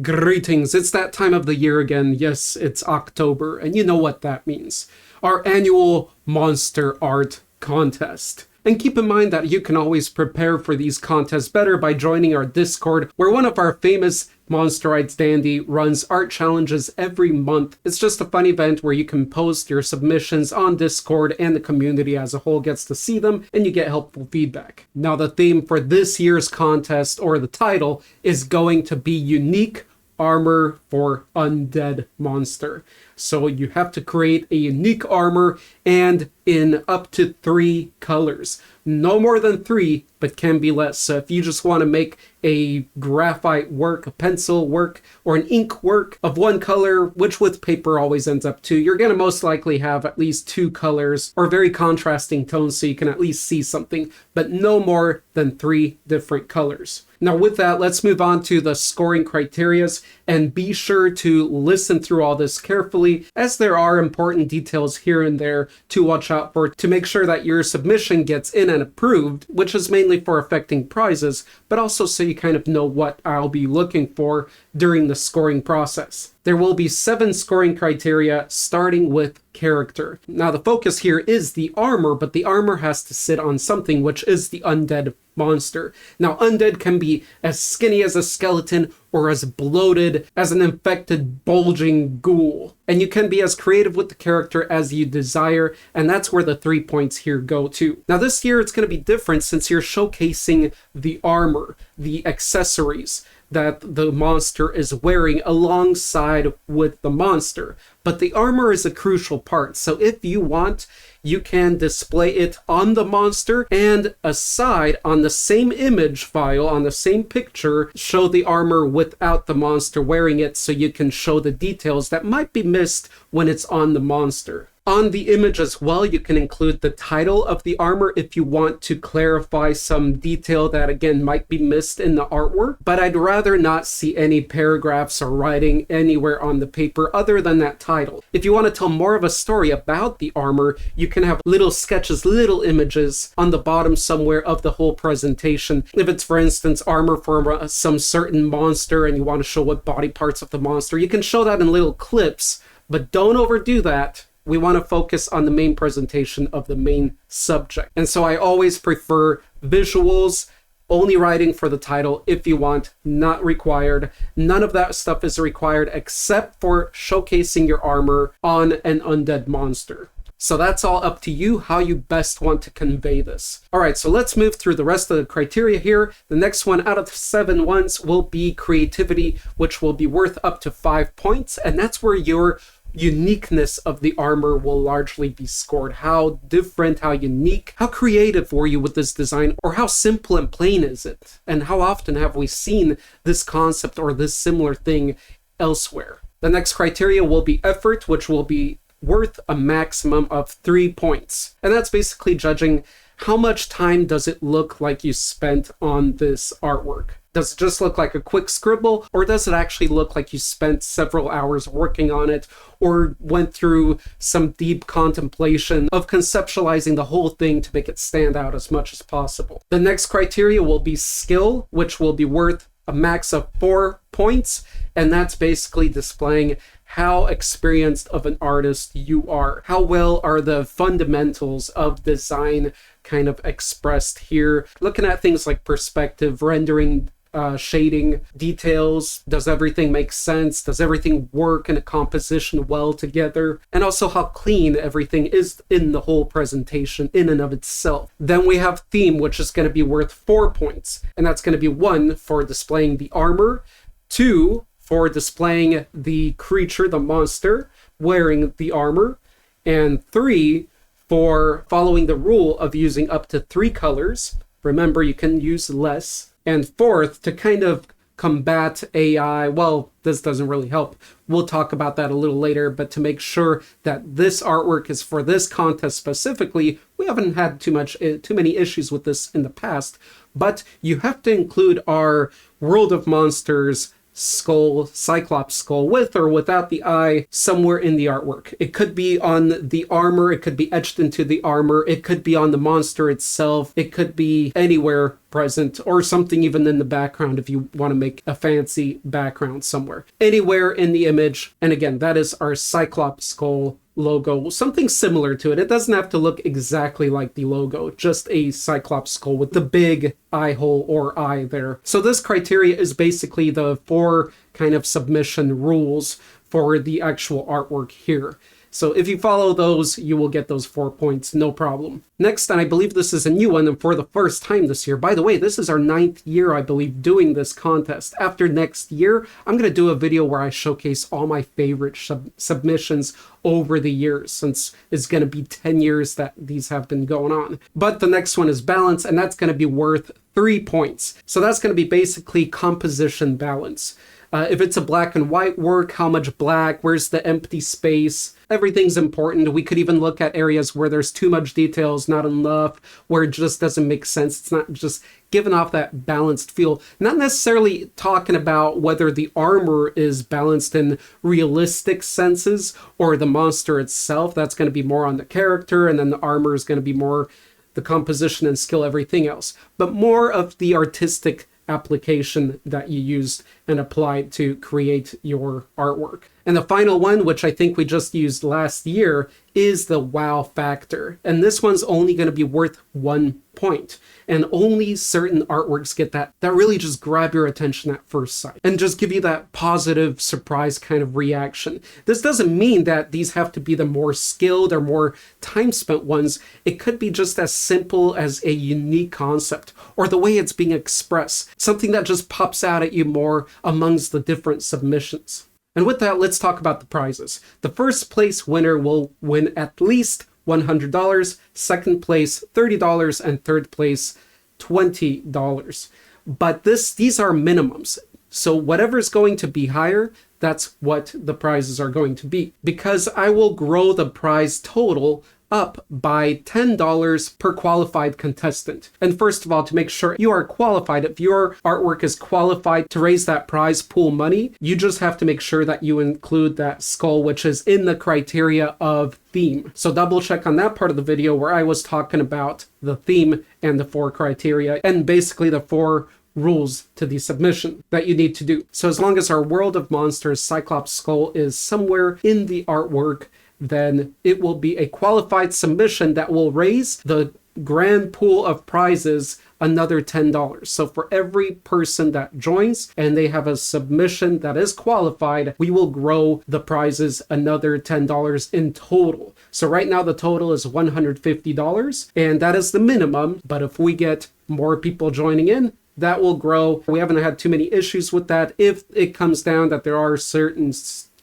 Greetings, it's that time of the year again. Yes, it's October, and you know what that means. Our annual monster art contest. And keep in mind that you can always prepare for these contests better by joining our Discord, where one of our famous Monsterites dandy runs art challenges every month. It's just a fun event where you can post your submissions on Discord and the community as a whole gets to see them and you get helpful feedback. Now the theme for this year's contest, or the title, is going to be Unique Armor for Undead Monster. So you have to create a unique armor and in up to 3 colors. No more than 3, but can be less. So if you just want to make a graphite work, a pencil work, or an ink work of 1 color, which with paper always ends up 2, you're going to most likely have at least 2 colors or very contrasting tones so you can at least see something, but no more than 3 different colors. Now with that, let's move on to the scoring criterias, and be sure to listen through all this carefully, as there are important details here and there to watch out for to make sure that your submission gets in and approved, which is mainly for affecting prizes, but also so you kind of know what I'll be looking for during the scoring process. There will be 7 scoring criteria, starting with character. Now the focus here is the armor, but the armor has to sit on something, which is the undead monster. Now undead can be as skinny as a skeleton or as bloated as an infected bulging ghoul. And you can be as creative with the character as you desire, and that's where the 3 points here go to. Now this year it's going to be different since you're showcasing the armor, the accessories that the monster is wearing alongside with the monster. But the armor is a crucial part, so if you want, you can display it on the monster and aside on the same image file, on the same picture, show the armor without the monster wearing it so you can show the details that might be missed when it's on the monster. On the image as well, you can include the title of the armor if you want to clarify some detail that again might be missed in the artwork, but I'd rather not see any paragraphs or writing anywhere on the paper other than that title. If you want to tell more of a story about the armor, you can have little sketches, little images on the bottom somewhere of the whole presentation. If it's, for instance, armor for some certain monster and you want to show what body parts of the monster, you can show that in little clips, but don't overdo that. We want to focus on the main presentation of the main subject. And so I always prefer visuals, only writing for the title if you want, not required. None of that stuff is required except for showcasing your armor on an undead monster. So that's all up to you how you best want to convey this. All right, so let's move through the rest of the criteria here. The next one out of the 7 ones will be creativity, which will be worth up to 5 points. And that's where your uniqueness of the armor will largely be scored. How different, how unique, how creative were you with this design, or how simple and plain is it? And how often have we seen this concept or this similar thing elsewhere? The next criteria will be effort, which will be worth a maximum of 3 points. And that's basically judging how much time does it look like you spent on this artwork. Does it just look like a quick scribble, or does it actually look like you spent several hours working on it, or went through some deep contemplation of conceptualizing the whole thing to make it stand out as much as possible? The next criteria will be skill, which will be worth a max of 4 points, and that's basically displaying how experienced of an artist you are. How well are the fundamentals of design kind of expressed here? Looking at things like perspective, rendering, shading, details. Does everything make sense? Does everything work in a composition well together? And also how clean everything is in the whole presentation in and of itself. Then we have theme, which is going to be worth 4 points. And that's going to be 1 for displaying the armor, 2 for displaying the creature, the monster, wearing the armor, and 3 for following the rule of using up to 3 colors. Remember, you can use less. And 4th, to kind of combat AI, well, this doesn't really help. We'll talk about that a little later, but to make sure that this artwork is for this contest specifically, we haven't had too many issues with this in the past, but you have to include our World of Monsters skull, Cyclops skull, with or without the eye, somewhere in the artwork. It could be on the armor, it could be etched into the armor, it could be on the monster itself, it could be anywhere present, or something even in the background if you want to make a fancy background somewhere. Anywhere in the image, and again, that is our Cyclops skull logo, something similar to it. It doesn't have to look exactly like the logo, just a Cyclops skull with the big eye hole or eye there. So this criteria is basically the 4 kind of submission rules for the actual artwork here. So if you follow those, you will get those 4 points, no problem. Next, and I believe this is a new one and for the first time this year. By the way, this is our 9th year, I believe, doing this contest. After next year, I'm going to do a video where I showcase all my favorite submissions over the years, since it's going to be 10 years that these have been going on. But the next one is balance, and that's going to be worth 3 points. So that's going to be basically composition balance. If it's a black and white work, how much black, where's the empty space, everything's important. We could even look at areas where there's too much details, not enough, where it just doesn't make sense. It's not just giving off that balanced feel. Not necessarily talking about whether the armor is balanced in realistic senses or the monster itself. That's going to be more on the character, and then the armor is going to be more the composition and skill, everything else. But more of the artistic application that you used and applied to create your artwork. And the final one, which I think we just used last year, is the wow factor. And this one's only going to be worth 1 point. And only certain artworks get that really just grab your attention at first sight and just give you that positive surprise kind of reaction. This doesn't mean that these have to be the more skilled or more time spent ones. It could be just as simple as a unique concept or the way it's being expressed, something that just pops out at you more amongst the different submissions. And with that, let's talk about the prizes. The first place winner will win at least $100, second place $30, and third place $20. But these are minimums. So whatever's going to be higher, that's what the prizes are going to be. Because I will grow the prize total up by $10 per qualified contestant. And first of all, to make sure you are qualified, if your artwork is qualified to raise that prize pool money, you just have to make sure that you include that skull, which is in the criteria of theme. So double check on that part of the video where I was talking about the theme and the 4 criteria and basically the 4 rules to the submission that you need to do. So as long as our World of Monsters Cyclops skull is somewhere in the artwork, then it will be a qualified submission that will raise the grand pool of prizes another $10. So for every person that joins and they have a submission that is qualified, we will grow the prizes another $10 in total. So right now the total is $150, and that is the minimum. But if we get more people joining in, that will grow. We haven't had too many issues with that. If it comes down that there are certain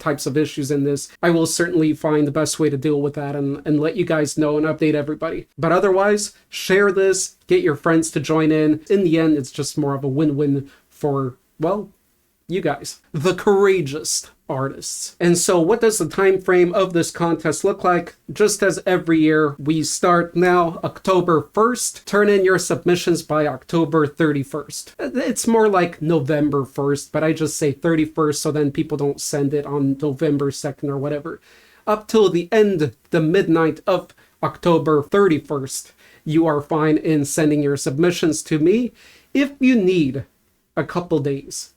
types of issues in this, I will certainly find the best way to deal with that and let you guys know and update everybody. But otherwise, share this, get your friends to join in. In the end, it's just more of a win-win for, well, you guys, the courageous artists. And so what does the time frame of this contest look like? Just as every year, we start now October 1st. Turn in your submissions by October 31st. It's more like November 1st, but I just say 31st so then people don't send it on November 2nd or whatever. Up till the end, the midnight of October 31st, you are fine in sending your submissions to me. If you need a couple days,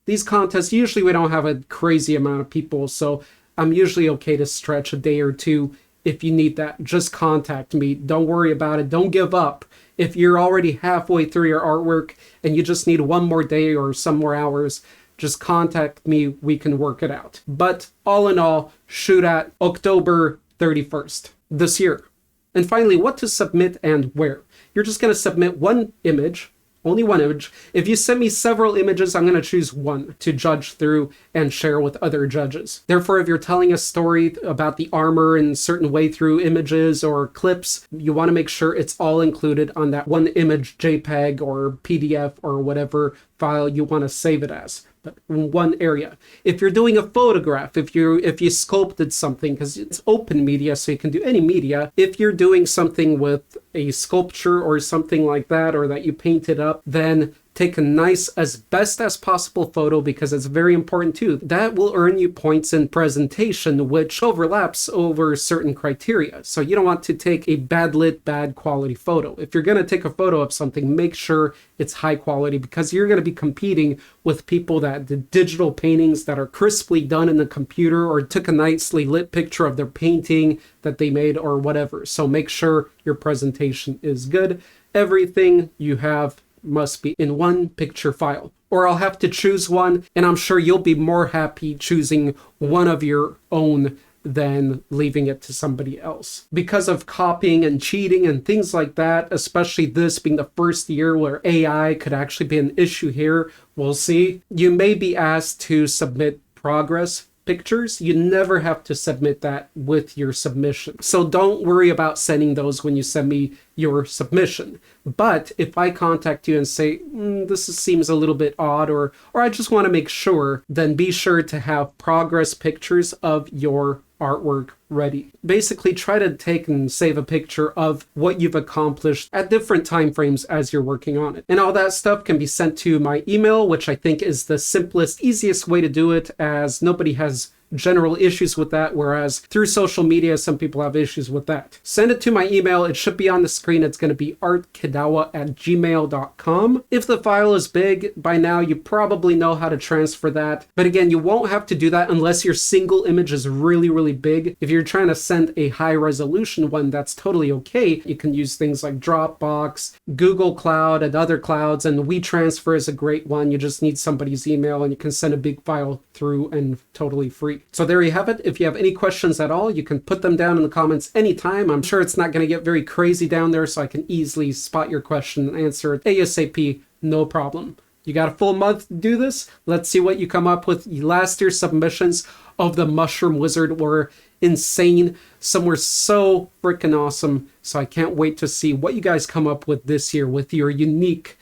these contests, usually we don't have a crazy amount of people, so I'm usually okay to stretch a day or two. If you need that, just contact me. Don't worry about it. Don't give up. If you're already halfway through your artwork and you just need one more day or some more hours, just contact me. We can work it out. But all in all, shoot at October 31st this year. And finally, what to submit and where. You're just going to submit one image. Only one image. If you send me several images, I'm going to choose one to judge through and share with other judges. Therefore, if you're telling a story about the armor in a certain way through images or clips, you want to make sure it's all included on that one image JPEG or PDF or whatever file you want to save it as. But in one area. If you're doing a photograph, if you sculpted something, because it's open media, so you can do any media. If you're doing something with a sculpture or something like that, or that you painted up, then Take a nice, as best as possible photo because it's very important too. That will earn you points in presentation, which overlaps over certain criteria. So you don't want to take a bad lit, bad quality photo. If you're going to take a photo of something, make sure it's high quality because you're going to be competing with people that did digital paintings that are crisply done in the computer or took a nicely lit picture of their painting that they made or whatever. So make sure your presentation is good. Everything you have must be in one picture file, or I'll have to choose one, and I'm sure you'll be more happy choosing one of your own than leaving it to somebody else. Because of copying and cheating and things like that, especially this being the first year where AI could actually be an issue here, we'll see. You may be asked to submit progress pictures. You never have to submit that with your submission. So don't worry about sending those when you send me your submission. But if I contact you and say, this seems a little bit odd, or I just want to make sure, then be sure to have progress pictures of your artwork ready. Basically, try to take and save a picture of what you've accomplished at different time frames as you're working on it. And all that stuff can be sent to my email, which I think is the simplest, easiest way to do it, as nobody has general issues with that, whereas through social media, some people have issues with that. Send it to my email. It should be on the screen. It's going to be artkidawa@gmail.com. If the file is big, by now you probably know how to transfer that. But again, you won't have to do that unless your single image is really, really big. If you're trying to send a high resolution one, that's totally okay. You can use things like Dropbox, Google Cloud, and other clouds, and WeTransfer is a great one. You just need somebody's email and you can send a big file through and totally free. So there you have it. If you have any questions at all, you can put them down in the comments anytime. I'm sure it's not going to get very crazy down there, so I can easily spot your question and answer it ASAP, no problem. You got a full month to do this. Let's see what you come up with. Last year's submissions of the Mushroom Wizard were insane. Some were so freaking awesome. So I can't wait to see what you guys come up with this year with your unique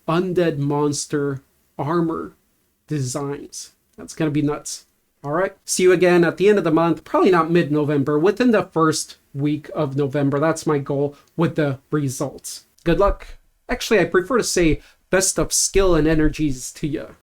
undead monster armor designs. That's going to be nuts. All right. See you again at the end of the month, probably not mid-November, within the first week of November. That's my goal with the results. Good luck. Actually, I prefer to say best of skill and energies to you.